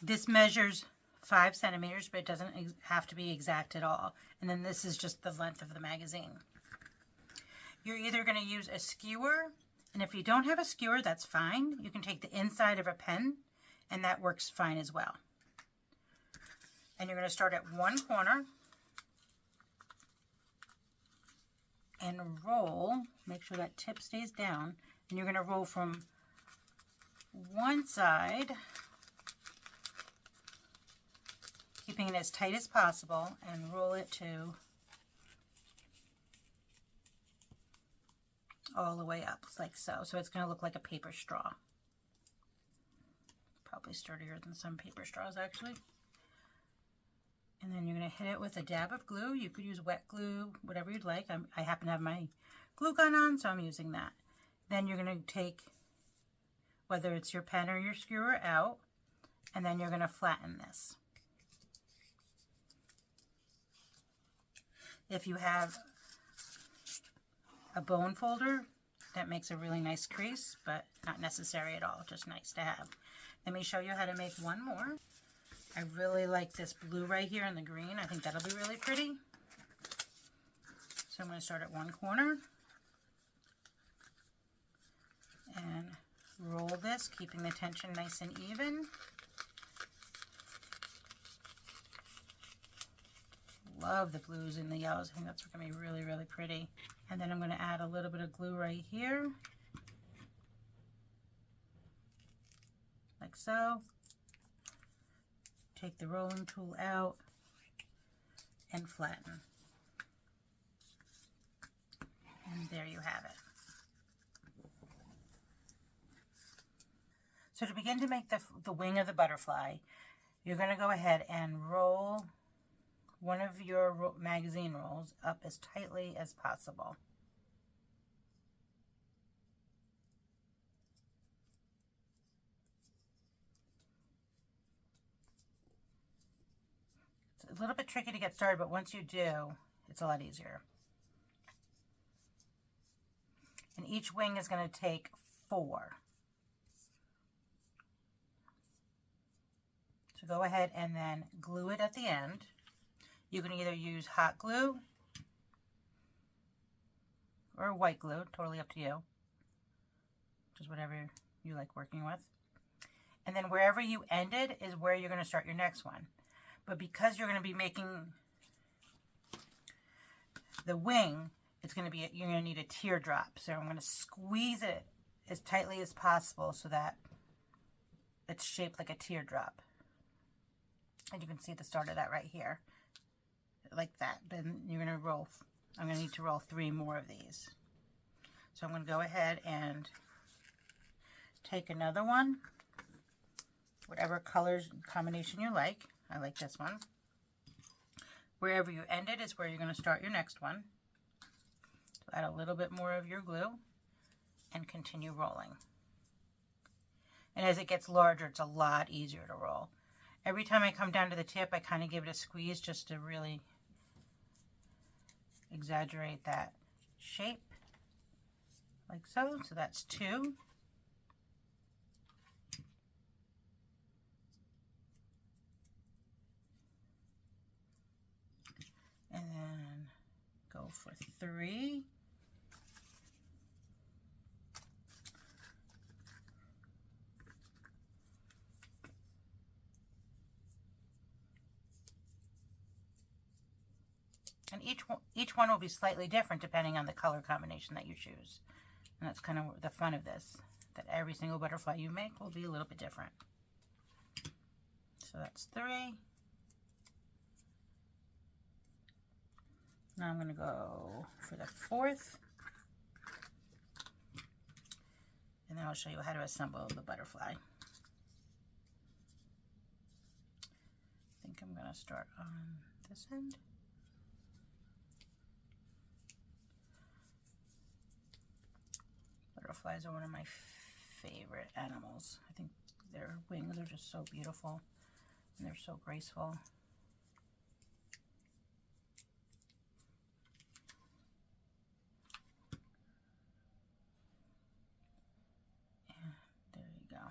This measures 5 centimeters, but it doesn't have to be exact at all. And then this is just the length of the magazine. You're either going to use a skewer, and if you don't have a skewer, that's fine. You can take the inside of a pen, and that works fine as well. And you're going to start at one corner and roll. Make sure that tip stays down, and you're going to roll from one side, keeping it as tight as possible, and roll it to all the way up, like so. So it's going to look like a paper straw. Probably sturdier than some paper straws, actually. And then you're going to hit it with a dab of glue. You could use wet glue, whatever you'd like. I happen to have my glue gun on, so I'm using that. Then you're going to take, whether it's your pen or your skewer, out, and then you're going to flatten this. If you have a bone folder, that makes a really nice crease, but not necessary at all, just nice to have. Let me show you how to make one more. I really like this blue right here and the green. I think that'll be really pretty. So I'm going to start at one corner and roll this, keeping the tension nice and even. Love the blues and the yellows. I think that's going to be really, really pretty. And then I'm going to add a little bit of glue right here, like so. Take the rolling tool out and flatten. And there you have it. So to begin to make the wing of the butterfly, you're going to go ahead and roll one of your magazine rolls up as tightly as possible. It's a little bit tricky to get started, but once you do, it's a lot easier. And each wing is going to take 4. So go ahead and then glue it at the end. You can either use hot glue or white glue, totally up to you. Just whatever you like working with. And then wherever you ended is where you're going to start your next one. But because you're going to be making the wing, you're going to need a teardrop. So I'm going to squeeze it as tightly as possible so that it's shaped like a teardrop. And you can see the start of that right here. Like that. Then you're going to roll, I'm going to need to roll 3 more of these. So I'm going to go ahead and take another one, whatever colors combination you like. I like this one. Wherever you ended is where you're going to start your next one. So add a little bit more of your glue and continue rolling. And as it gets larger, it's a lot easier to roll. Every time I come down to the tip, I kind of give it a squeeze just to really exaggerate that shape, like so. So that's 2. And then go for 3. And each one will be slightly different depending on the color combination that you choose. And that's kind of the fun of this, that every single butterfly you make will be a little bit different. So that's 3. Now I'm going to go for the 4th. And then I'll show you how to assemble the butterfly. I think I'm going to start on this end. Butterflies are one of my favorite animals. I think their wings are just so beautiful and they're so graceful. And there you go.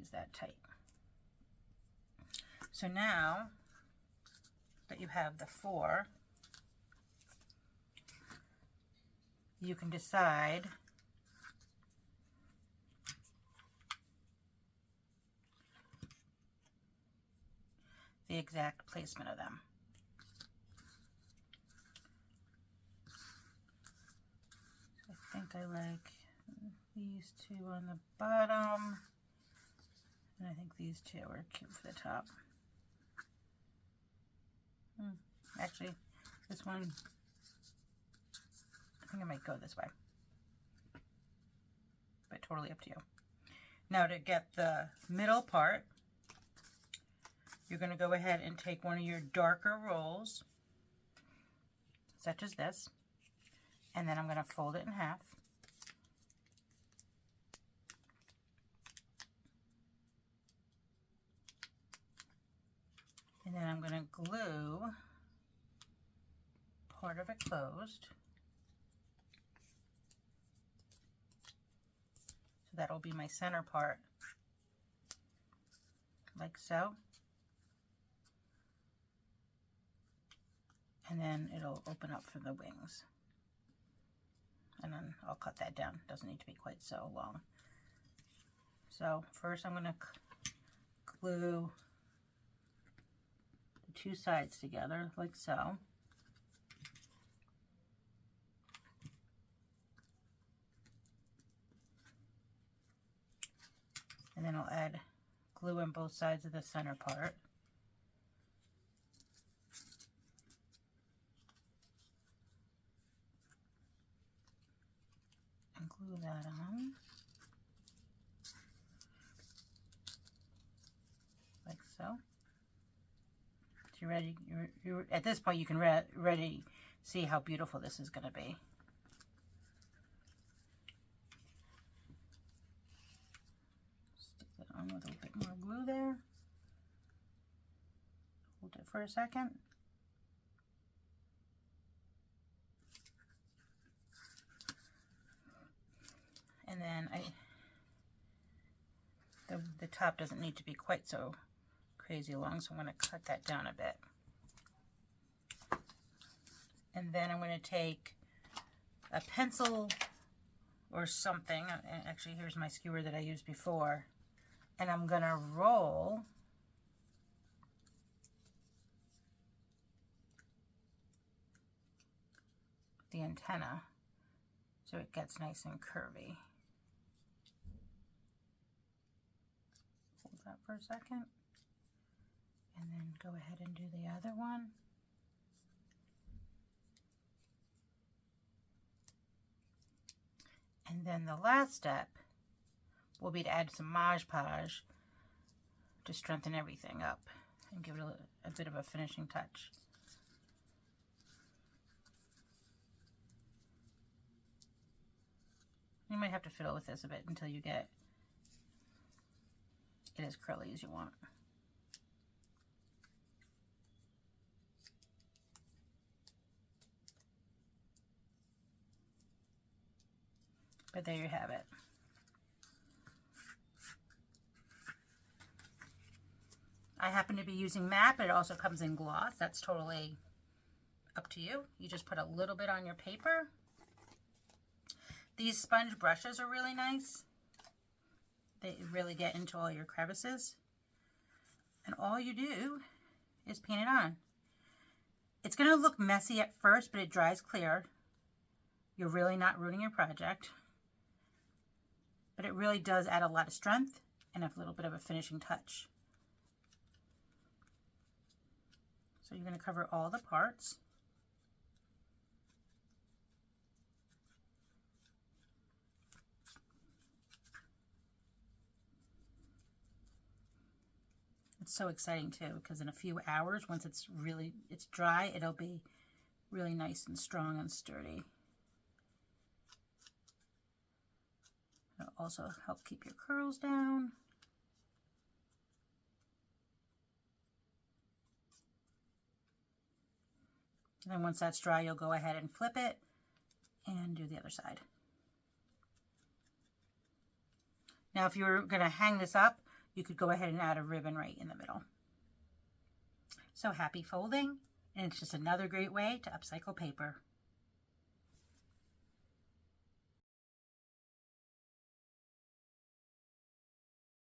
squeeze that tight. So now that you have the 4, you can decide the exact placement of them. So I think I like these 2 on the bottom, and I think these 2 are cute for the top. Actually, this one, I think I might go this way, but totally up to you. Now to get the middle part, you're going to go ahead and take one of your darker rolls, such as this, and then I'm going to fold it in half. And then I'm going to glue part of it closed. So that'll be my center part, like so. And then it'll open up for the wings. And then I'll cut that down. Doesn't need to be quite so long. So first I'm going to glue the 2 sides together, like so. And then I'll add glue on both sides of the center part. And glue that on. Like so. So you're ready. You're at this point you can ready see how beautiful this is going to be. Stick that on with a little bit more glue there. Hold it for a second. And then the top doesn't need to be quite so crazy long, so I'm going to cut that down a bit. And then I'm going to take a pencil or something. Actually, here's my skewer that I used before. And I'm going to roll the antenna so it gets nice and curvy. Hold that for a second. And then go ahead and do the other one. And then the last step will be to add some Mod Podge to strengthen everything up and give it a bit of a finishing touch. You might have to fiddle with this a bit until you get it as curly as you want. But there you have it. I happen to be using matte, but it also comes in gloss. That's totally up to you. You just put a little bit on your paper. These sponge brushes are really nice. They really get into all your crevices. And all you do is paint it on. It's going to look messy at first, but it dries clear. You're really not ruining your project. But it really does add a lot of strength and a little bit of a finishing touch. So you're going to cover all the parts. It's so exciting too, because in a few hours, once it's dry, it'll be really nice and strong and sturdy. It'll also help keep your curls down. And then once that's dry, you'll go ahead and flip it and do the other side. Now, if you're going to hang this up, you could go ahead and add a ribbon right in the middle. So happy folding, and it's just another great way to upcycle paper.